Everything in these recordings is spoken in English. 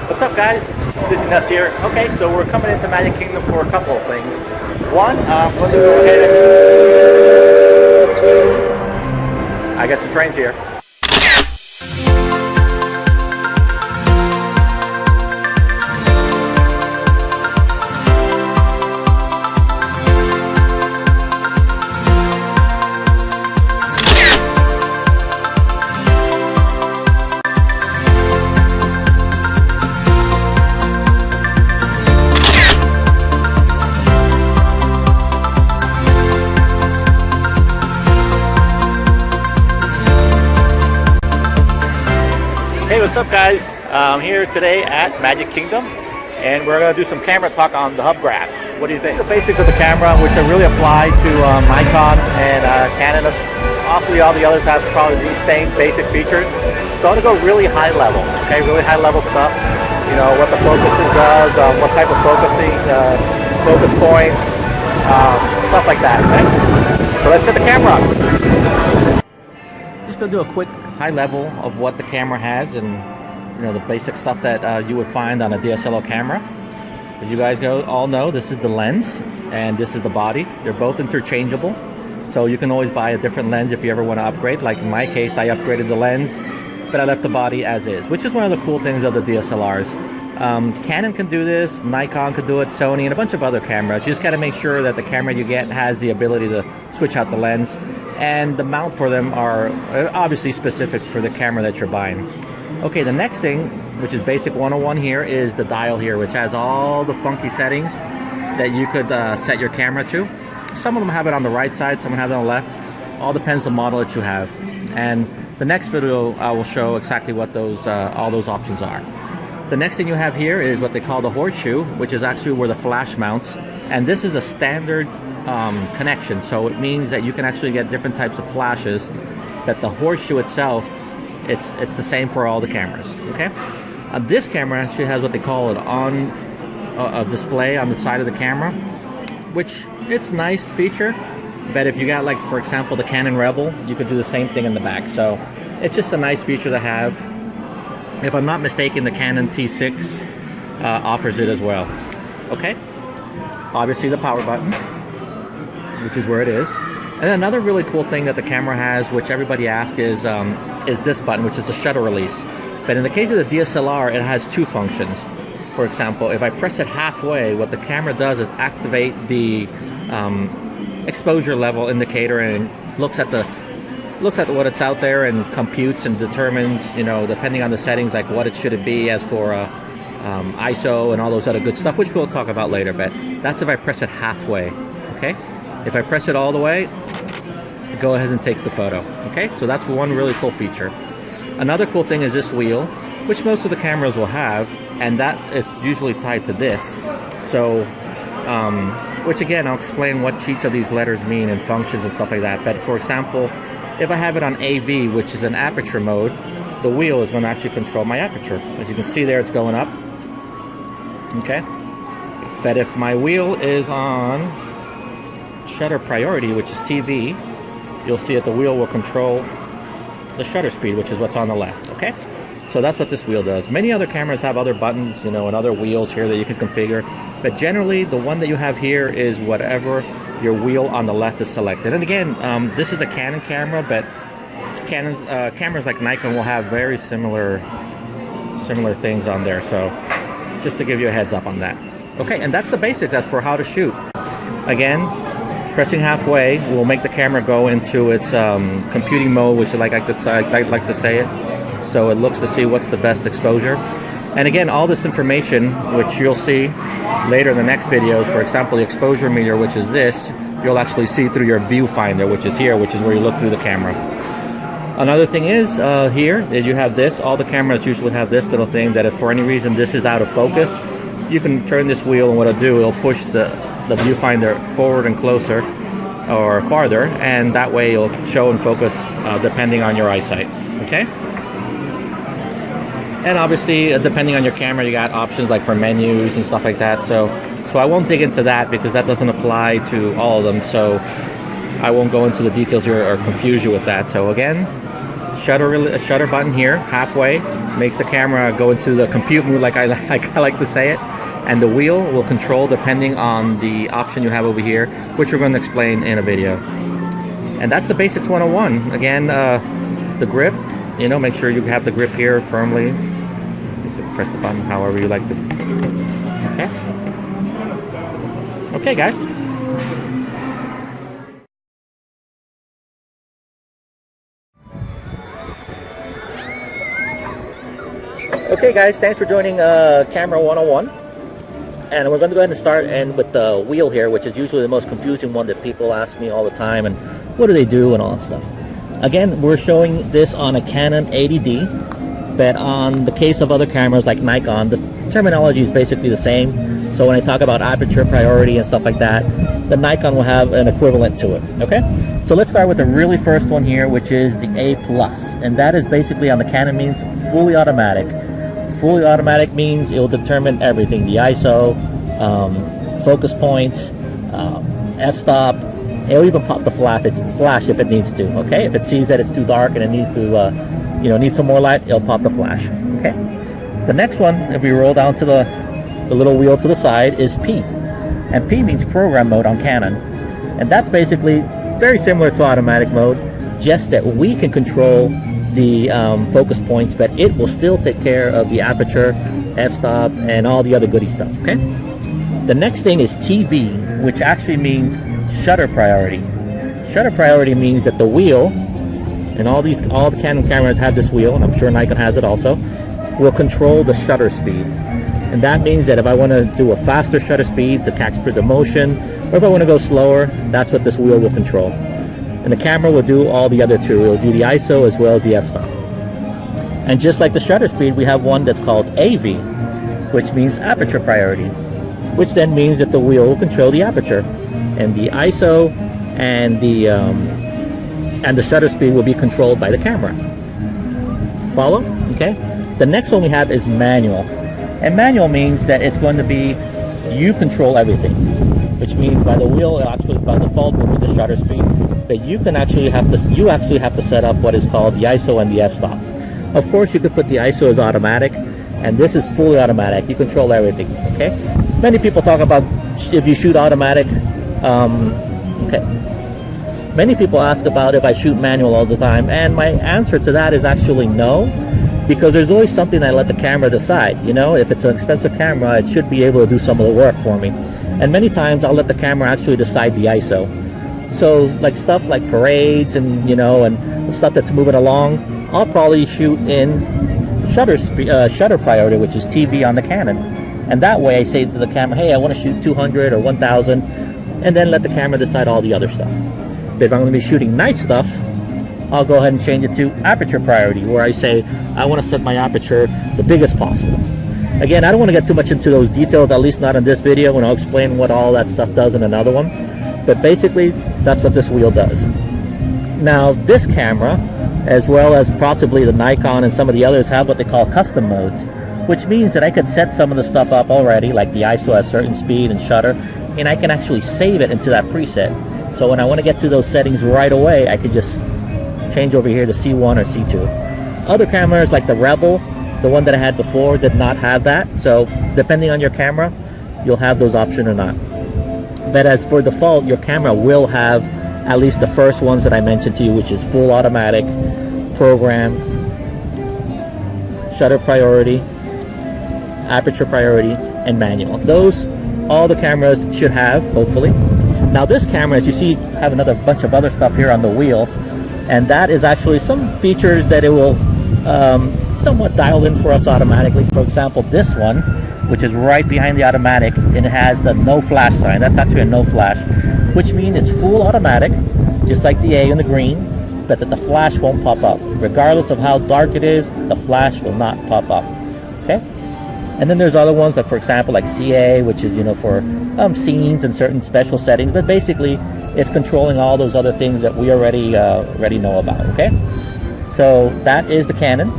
What's up, guys? Disney Nuts here. Okay, so we're coming into Magic Kingdom for a couple of things. One, I'm going to go ahead and... I guess the train's here. Hey, what's up, guys? I'm here today at Magic Kingdom, and we're going to do some camera talk on the hubgrass. What do you think? The basics of the camera, which really apply to Nikon and Canon. Obviously, all the others have probably these same basic features. So I'm going to go really high level, okay? Really high level stuff. You know, what the focuses does, what type of focusing, focus points, stuff like that, okay? So let's set the camera up. Just going to do a quick high level of what the camera has, and you know, the basic stuff that you would find on a DSLR camera. As you guys all know, this is the lens and this is the body. They're both interchangeable, so you can always buy a different lens if you ever want to upgrade. Like in my case, I upgraded the lens, but I left the body as is, which is one of the cool things of the DSLRs. Canon can do this, Nikon can do it, Sony, and a bunch of other cameras. You just got to make sure that the camera you get has the ability to switch out the lens, and the mount for them are obviously specific for the camera that you're buying. Okay, the next thing, which is basic 101 here, is the dial here, which has all the funky settings that you could set your camera to. Some of them have it on the right side, some have it on the left. All depends on the model that you have. And the next video I will show exactly what those all those options are. The next thing you have here is what they call the horseshoe, which is actually where the flash mounts. And this is a standard connection, so it means that you can actually get different types of flashes, that the horseshoe itself, it's the same for all the cameras, okay? This camera actually has what they call it on a display on the side of the camera, which it's a nice feature, but if you got, like, for example, the Canon Rebel, you could do the same thing in the back. So it's just a nice feature to have. If I'm not mistaken, the Canon T6 offers it as well. Okay, obviously the power button, which is where it is. And another really cool thing that the camera has, which everybody asks, is this button, which is the shutter release. But in the case of the DSLR, it has two functions. For example, if I press it halfway, what the camera does is activate the exposure level indicator, and looks at what it's out there and computes and determines, you know, depending on the settings, like what it should be as for ISO and all those other good stuff, which we'll talk about later. But that's if I press it halfway, okay? If I press it all the way, it goes ahead and takes the photo, okay? So that's one really cool feature. Another cool thing is this wheel, which most of the cameras will have, and that is usually tied to this. So, which again, I'll explain what each of these letters mean and functions and stuff like that. But for example, if I have it on AV, which is an aperture mode, the wheel is going to actually control my aperture. As you can see there, it's going up, okay? But if my wheel is on shutter priority, which is TV, you'll see that the wheel will control the shutter speed, which is what's on the left, okay? So that's what this wheel does. Many other cameras have other buttons, you know, and other wheels here that you can configure, but generally the one that you have here is whatever your wheel on the left is selected. And again, this is a Canon camera, but Canon's cameras like Nikon will have very similar things on there, so just to give you a heads up on that. Okay, and that's the basics as for how to shoot. Again, pressing halfway will make the camera go into its computing mode, which I like to say it. So it looks to see what's the best exposure. And again, all this information, which you'll see later in the next videos, for example, the exposure meter, which is this, you'll actually see through your viewfinder, which is here, which is where you look through the camera. Another thing is here, you have this. All the cameras usually have this little thing that if for any reason this is out of focus, you can turn this wheel, and what it'll do, it'll push the viewfinder forward and closer or farther, and that way it'll show and focus depending on your eyesight, okay? And obviously, depending on your camera, you got options like for menus and stuff like that. So I won't dig into that because that doesn't apply to all of them. So I won't go into the details here or confuse you with that. So again, shutter button here, halfway, makes the camera go into the compute mode, like I like to say it. And the wheel will control depending on the option you have over here, which we're going to explain in a video. And that's the basics 101. Again, the grip, you know, make sure you have the grip here firmly. Just press the button however you like to. Okay. Okay, guys. Okay, guys, thanks for joining Camera 101. And we're going to go ahead and start with the wheel here, which is usually the most confusing one that people ask me all the time, and what do they do and all that stuff. Again, we're showing this on a Canon 80D, but on the case of other cameras like Nikon, the terminology is basically the same. So when I talk about aperture priority and stuff like that, the Nikon will have an equivalent to it, okay? So let's start with the really first one here, which is the A+, and that is basically on the Canon means fully automatic. Fully automatic means it will determine everything: the ISO, focus points, f-stop. It'll even pop the flash if it needs to. Okay, if it sees that it's too dark and it needs to, you know, needs some more light, it'll pop the flash. Okay. The next one, if we roll down to the little wheel to the side, is P, and P means program mode on Canon, and that's basically very similar to automatic mode, just that we can control the focus points, but it will still take care of the aperture, f-stop, and all the other goody stuff. Okay. The next thing is TV, which actually means shutter priority. Shutter priority means that the wheel, and all the Canon cameras have this wheel, and I'm sure Nikon has it also, will control the shutter speed. And that means that if I want to do a faster shutter speed to capture the motion, or if I want to go slower, that's what this wheel will control. And the camera will do all the other two. It will do the ISO as well as the f-stop. And just like the shutter speed, we have one that's called AV, which means aperture priority, which then means that the wheel will control the aperture, and the ISO and the shutter speed will be controlled by the camera. Follow? Okay. The next one we have is manual, and manual means that it's going to be you control everything, which means by the wheel, actually by default will be the shutter speed, but you actually have to set up what is called the ISO and the f-stop. Of course, you could put the ISO as automatic, and this is fully automatic. You control everything. Okay. Many people talk about if you shoot automatic. Okay. Many people ask about if I shoot manual all the time, and my answer to that is actually no, because there's always something I let the camera decide. You know, if it's an expensive camera, it should be able to do some of the work for me. And many times I'll let the camera actually decide the ISO. So like stuff like parades and, you know, and stuff that's moving along, I'll probably shoot in shutter priority, which is TV on the Canon. And that way I say to the camera, hey, I want to shoot 200 or 1000, and then let the camera decide all the other stuff. But if I'm going to be shooting night stuff, I'll go ahead and change it to aperture priority, where I say I want to set my aperture the biggest possible. Again, I don't want to get too much into those details, at least not in this video, and I'll explain what all that stuff does in another one. But basically, that's what this wheel does. Now, this camera, as well as possibly the Nikon and some of the others, have what they call custom modes, which means that I could set some of the stuff up already, like the ISO at a certain speed and shutter, and I can actually save it into that preset. So when I want to get to those settings right away, I could just change over here to C1 or C2. Other cameras like the Rebel, the one that I had before, did not have that. So depending on your camera, you'll have those options or not. But as for default, your camera will have at least the first ones that I mentioned to you, which is full automatic, program, shutter priority, aperture priority, and manual. Those, all the cameras should have, hopefully. Now this camera, as you see, have another bunch of other stuff here on the wheel, and that is actually some features that it will somewhat dial in for us automatically. For example, this one, which is right behind the automatic, and it has the no flash sign. That's actually a no flash, which means it's full automatic, just like the A and the green, but that the flash won't pop up. Regardless of how dark it is, the flash will not pop up. Okay? And then there's other ones, like for example, like CA, which is, you know, for scenes and certain special settings, but basically it's controlling all those other things that we already know about. Okay? So that is the Canon.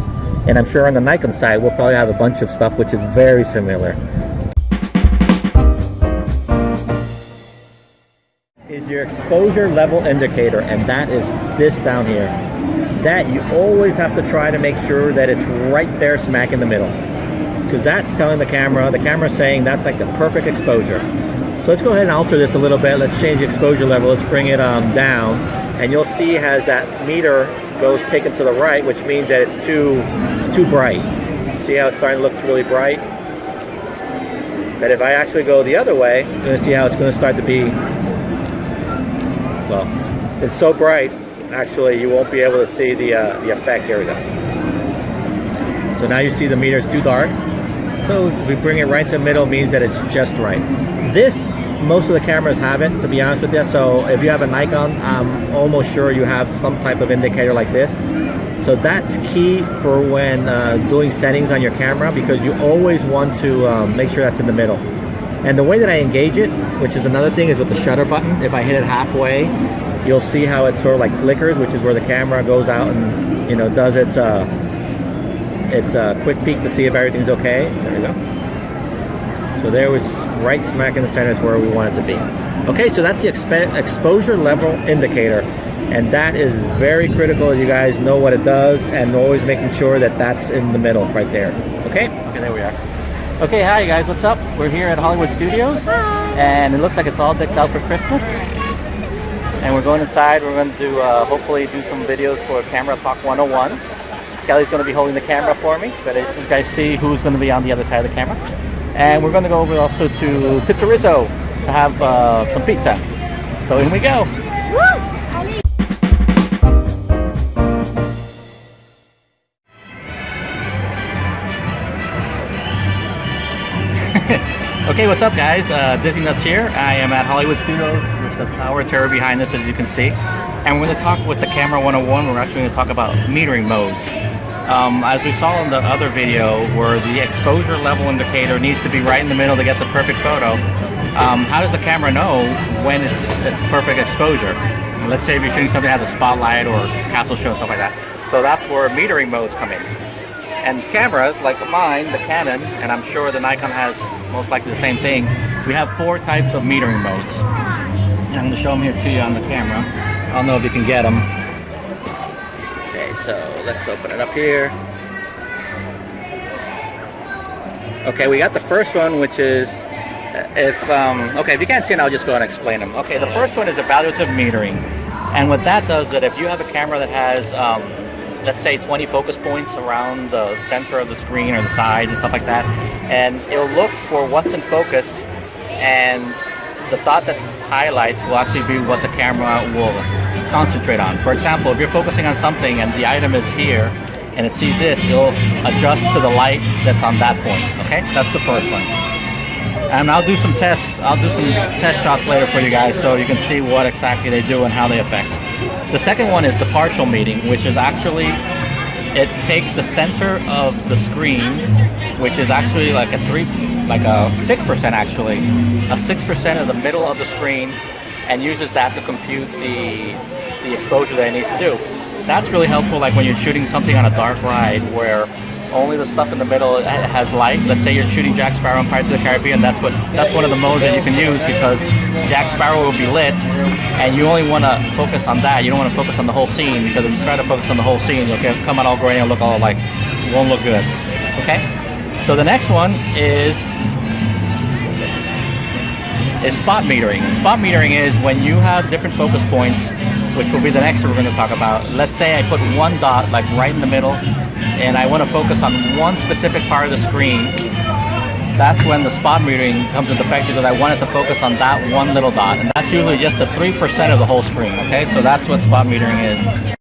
And I'm sure on the Nikon side, we'll probably have a bunch of stuff which is very similar. Is your exposure level indicator, and that is this down here. that you always have to try to make sure that it's right there smack in the middle, because that's telling the camera's saying that's like the perfect exposure. So let's go ahead and alter this a little bit. Let's change the exposure level. Let's bring it down, and you'll see as that meter goes taken to the right, which means that it's too bright. See how it's starting to look really bright? But if I actually go the other way, you're going to see how it's going to start to be, well, it's so bright, actually, you won't be able to see the effect. Here we go. So now you see the meter is too dark. So we bring it right to the middle, means that it's just right. This, most of the cameras have it, to be honest with you. So if you have a Nikon, I'm almost sure you have some type of indicator like this. So that's key for when doing settings on your camera, because you always want to make sure that's in the middle. And the way that I engage it, which is another thing, is with the shutter button. If I hit it halfway, you'll see how it sort of like flickers, which is where the camera goes out and, you know, does its quick peek to see if everything's okay. There we go. So there was right smack in the center. It's where we want it to be. Okay, so that's the exposure level indicator. And that is very critical. You guys know what it does, and always making sure that that's in the middle right there. Okay, there we are. Okay, hi guys, what's up? We're here at Hollywood Studios. Hi. And it looks like it's all decked out for Christmas. And we're going inside. We're going to hopefully do some videos for Camera Talk 101. Kelly's going to be holding the camera for me, but as you guys see who's going to be on the other side of the camera. And we're going to go over also to Pizzerizzo to have some pizza. So here we go. Woo! Okay, what's up guys? Disney Nuts here. I am at Hollywood Studios with the Tower of Terror behind us, as you can see. And we're going to talk with the Camera 101. We're actually going to talk about metering modes. As we saw in the other video, where the exposure level indicator needs to be right in the middle to get the perfect photo, how does the camera know when it's perfect exposure? Let's say if you're shooting something that has a spotlight or castle show, stuff like that. So that's where metering modes come in. And cameras like mine, the Canon, and I'm sure the Nikon has most likely the same thing, we have 4 types of metering modes. And I'm going to show them here to you on the camera. I don't know if you can get them. Okay, so let's open it up here. Okay, we got the first one, which is if you can't see it, I'll just go and explain them. Okay, the first one is evaluative metering. And what that does is that if you have a camera that has let's say 20 focus points around the center of the screen or the sides and stuff like that, and it'll look for what's in focus, and the dot that highlights will actually be what the camera will concentrate on. For example, if you're focusing on something and the item is here and it sees this, it'll adjust to the light that's on that point. Okay, that's the first one. And I'll do some tests. I'll do some test shots later for you guys so you can see what exactly they do and how they affect. The second one is the partial metering, which is actually, it takes the center of the screen, which is actually like a 6% actually, a 6% of the middle of the screen, and uses that to compute the exposure that it needs to do. That's really helpful, like when you're shooting something on a dark ride where only the stuff in the middle has light. Let's say you're shooting Jack Sparrow in Pirates of the Caribbean. That's one of the modes that you can use, because Jack Sparrow will be lit, and you only want to focus on that. You don't want to focus on the whole scene, because if you try to focus on the whole scene, you'll come out all grainy and look all like, it won't look good. Okay? So the next one is spot metering. Spot metering is when you have different focus points, which will be the next one we're going to talk about. Let's say I put one dot like right in the middle, and I want to focus on one specific part of the screen. That's when the spot metering comes into effect, because I want it to focus on that one little dot, and that's usually just the 3% of the whole screen. Okay, so that's what spot metering is.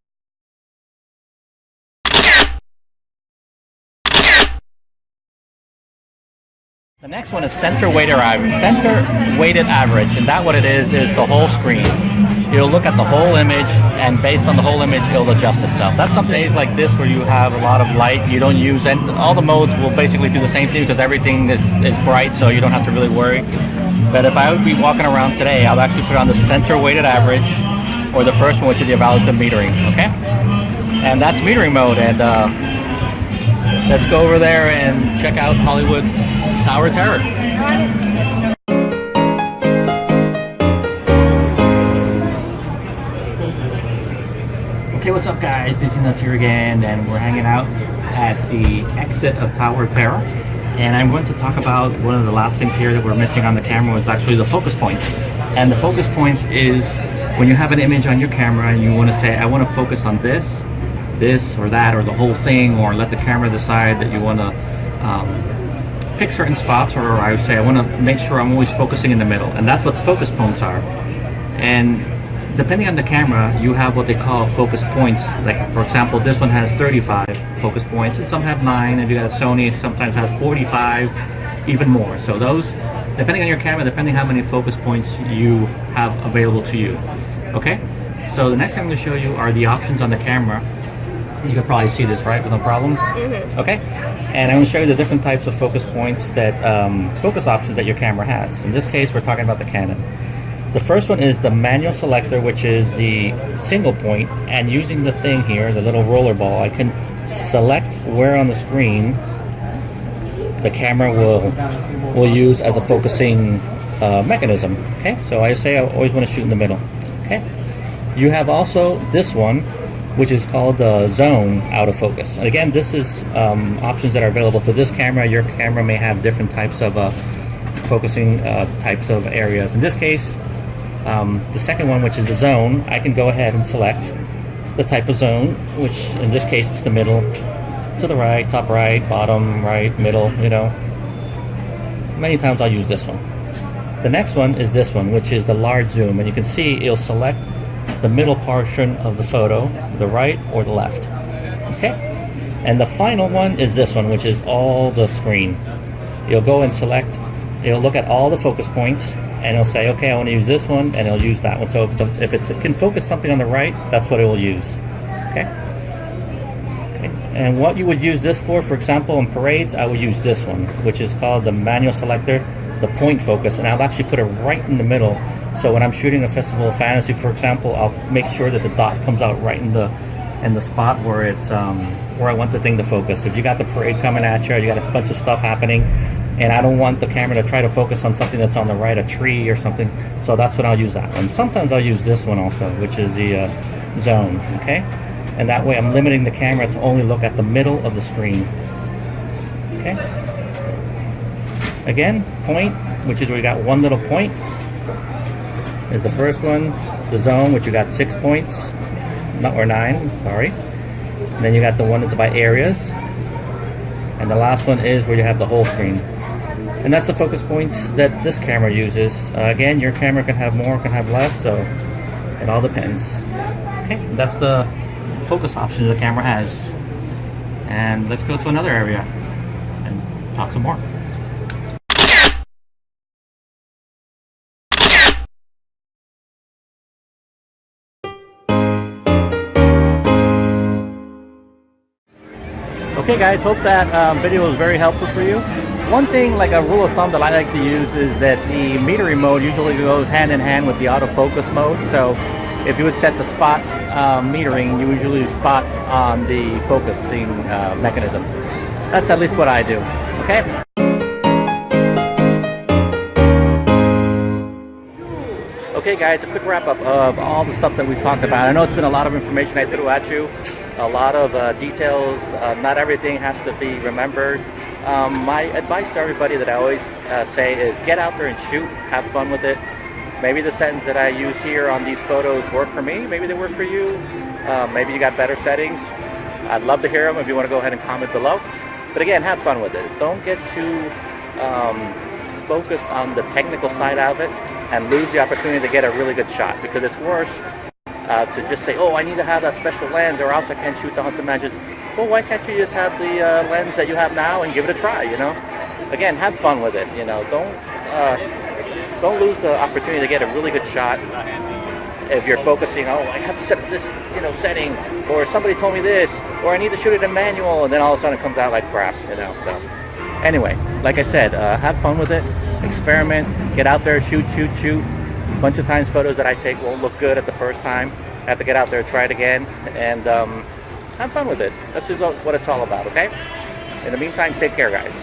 The next one is center weighted average. Center weighted average, and that what it is the whole screen. It'll look at the whole image, and based on the whole image, it'll adjust itself. That's some days like this where you have a lot of light, you don't use, and all the modes will basically do the same thing, because everything is bright, so you don't have to really worry. But if I would be walking around today, I'll actually put on the center weighted average, or the first one, which is the evaluative metering. Okay, and that's metering mode. And let's go over there and check out Hollywood Tower of Terror. Hey, what's up guys? Disney Nuts here again, and we're hanging out at the exit of Tower of Terror. And I'm going to talk about one of the last things here that we're missing on the camera was actually the focus points. And the focus points is when you have an image on your camera and you want to say, I want to focus on this, or that, or the whole thing, or let the camera decide that you want to pick certain spots, or I would say I want to make sure I'm always focusing in the middle. And that's what focus points are. And depending on the camera, you have what they call focus points. Like for example, this one has 35 focus points, and some have 9. If you got a Sony, sometimes has 45, even more. So those, depending on your camera, depending how many focus points you have available to you. Okay, so the next thing I'm going to show you are the options on the camera. You can probably see this, right, with no problem? Mm-hmm. Okay, and I'm going to show you the different types of focus points that, focus options that your camera has. In this case, we're talking about the Canon. The first one is the manual selector, which is the single point, and using the thing here, the little roller ball, I can select where on the screen the camera will use as a focusing mechanism. Okay, so I say I always want to shoot in the middle. Okay, you have also this one, which is called the zone out of focus. And again, this is options that are available to this camera. Your camera may have different types of focusing types of areas. In this case, the second one, which is the zone, I can go ahead and select the type of zone, which in this case it's the middle, to the right, top right, bottom right, middle, you know. Many times I'll use this one. The next one is this one, which is the large zoom, and you can see it'll select the middle portion of the photo, the right or the left. Okay? And the final one is this one, which is all the screen. You'll go and select, it'll look at all the focus points, and it'll say, okay, I want to use this one, and it'll use that one. So if it can focus something on the right, that's what it will use. Okay? Okay. And what you would use this for example, in parades, I would use this one, which is called the manual selector, the point focus, and I'll actually put it right in the middle. So when I'm shooting a Festival of Fantasy, for example, I'll make sure that the dot comes out right in the spot where it's where I want the thing to focus. If you got the parade coming at you, or you got a bunch of stuff happening, and I don't want the camera to try to focus on something that's on the right, a tree or something, so that's when I'll use that one. Sometimes I'll use this one also, which is the zone, okay? And that way I'm limiting the camera to only look at the middle of the screen, okay? Again, point, which is where you got one little point, is the first one. The zone, which you got 6 points, or 9, sorry. And then you got the one that's by areas. And the last one is where you have the whole screen. And that's the focus points that this camera uses. Again, your camera can have more, can have less, so it all depends. Okay, that's the focus options the camera has. And let's go to another area and talk some more. Okay guys, hope that video was very helpful for you. One thing, like a rule of thumb that I like to use, is that the metering mode usually goes hand in hand with the autofocus mode. So if you would set the spot metering, you usually spot on the focusing mechanism. That's at least what I do. Okay? Okay guys, a quick wrap up of all the stuff that we've talked about. I know it's been a lot of information I threw at you, a lot of details. Not everything has to be remembered. My advice to everybody that I always say is get out there and shoot, have fun with it. Maybe the settings that I use here on these photos work for me, maybe they work for you. Maybe you got better settings. I'd love to hear them if you want to go ahead and comment below. But again, have fun with it. Don't get too focused on the technical side of it and lose the opportunity to get a really good shot, because it's worse to just say, oh, I need to have that special lens or else I can't shoot the haunted mansions. Well, why can't you just have the lens that you have now and give it a try, you know? Again, have fun with it, you know? Don't lose the opportunity to get a really good shot if you're focusing, oh, I have to set this, you know, setting, or somebody told me this, or I need to shoot it in manual, and then all of a sudden it comes out like crap, you know? So anyway, like I said, have fun with it, experiment, get out there, shoot. A bunch of times photos that I take won't look good at the first time. I have to get out there, try it again, and have fun with it. That's just what it's all about, okay? In the meantime, take care, guys.